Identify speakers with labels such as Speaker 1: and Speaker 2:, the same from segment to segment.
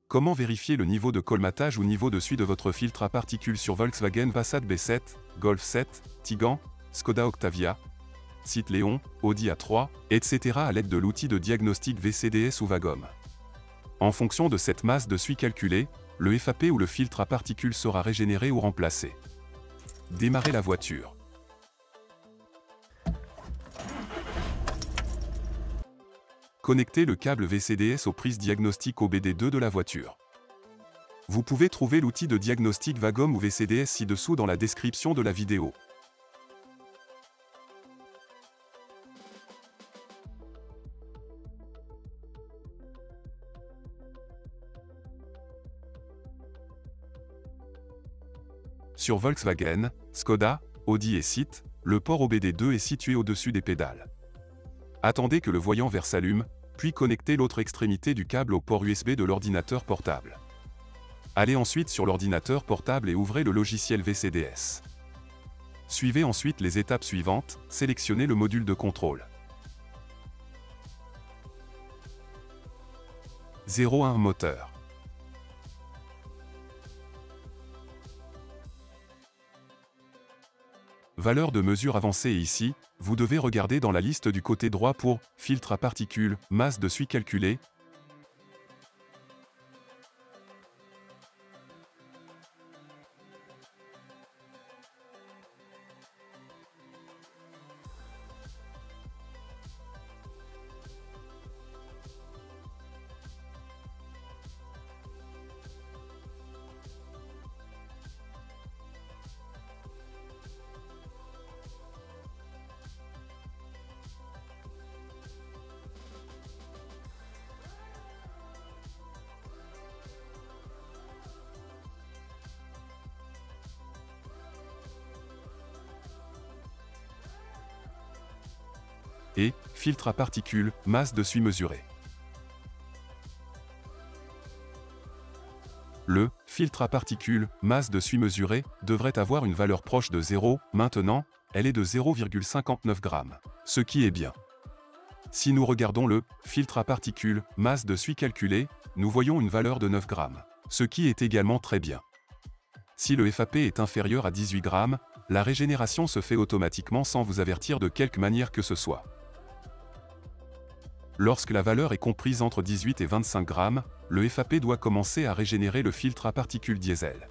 Speaker 1: Comment vérifier le niveau de colmatage ou niveau de suie de votre filtre à particules sur Volkswagen Passat B7, Golf 7, Tiguan, Skoda Octavia, Seat Leon, Audi A3, etc. à l'aide de l'outil de diagnostic VCDS ou Vagom. En fonction de cette masse de suie calculée, le FAP ou le filtre à particules sera régénéré ou remplacé. Démarrez la voiture. Connectez le câble VCDS aux prises diagnostic OBD2 de la voiture. Vous pouvez trouver l'outil de diagnostic Vagom ou VCDS ci-dessous dans la description de la vidéo. Sur Volkswagen, Skoda, Audi et Seat, le port OBD2 est situé au-dessus des pédales. Attendez que le voyant vert s'allume, puis connectez l'autre extrémité du câble au port USB de l'ordinateur portable. Allez ensuite sur l'ordinateur portable et ouvrez le logiciel VCDS. Suivez ensuite les étapes suivantes, sélectionnez le module de contrôle. 01 moteur. Valeur de mesure avancée ici, vous devez regarder dans la liste du côté droit pour « Filtre à particules, masse de suie calculée ». Et filtre à particules, masse de suie mesurée. Le filtre à particules, masse de suie mesurée, devrait avoir une valeur proche de 0, maintenant, elle est de 0,59 g, ce qui est bien. Si nous regardons le filtre à particules, masse de suie calculée, nous voyons une valeur de 9 g, ce qui est également très bien. Si le FAP est inférieur à 18 g, la régénération se fait automatiquement sans vous avertir de quelque manière que ce soit. Lorsque la valeur est comprise entre 18 et 25 g, le FAP doit commencer à régénérer le filtre à particules diesel.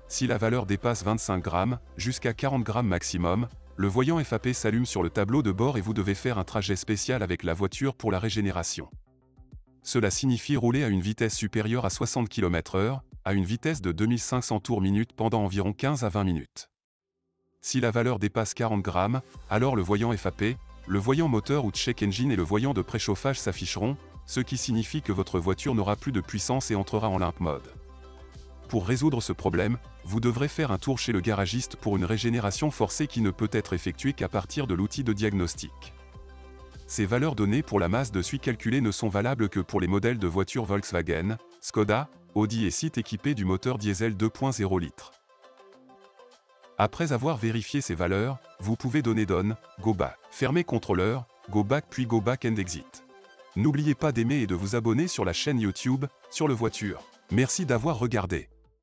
Speaker 1: Si la valeur dépasse 25 g, jusqu'à 40 g maximum, le voyant FAP s'allume sur le tableau de bord et vous devez faire un trajet spécial avec la voiture pour la régénération. Cela signifie rouler à une vitesse supérieure à 60 km/h, à une vitesse de 2500 tours minute pendant environ 15 à 20 minutes. Si la valeur dépasse 40 g, alors le voyant FAP, le voyant moteur ou check engine et le voyant de préchauffage s'afficheront, ce qui signifie que votre voiture n'aura plus de puissance et entrera en limp mode. Pour résoudre ce problème, vous devrez faire un tour chez le garagiste pour une régénération forcée qui ne peut être effectuée qu'à partir de l'outil de diagnostic. Ces valeurs données pour la masse de suie calculée ne sont valables que pour les modèles de voitures Volkswagen, Skoda, Audi et Seat équipés du moteur diesel 2.0 litres. Après avoir vérifié ces valeurs, vous pouvez donner Done, Go Back, fermer contrôleur, Go Back puis Go Back and Exit. N'oubliez pas d'aimer et de vous abonner sur la chaîne YouTube, sur le voiture. Merci d'avoir regardé.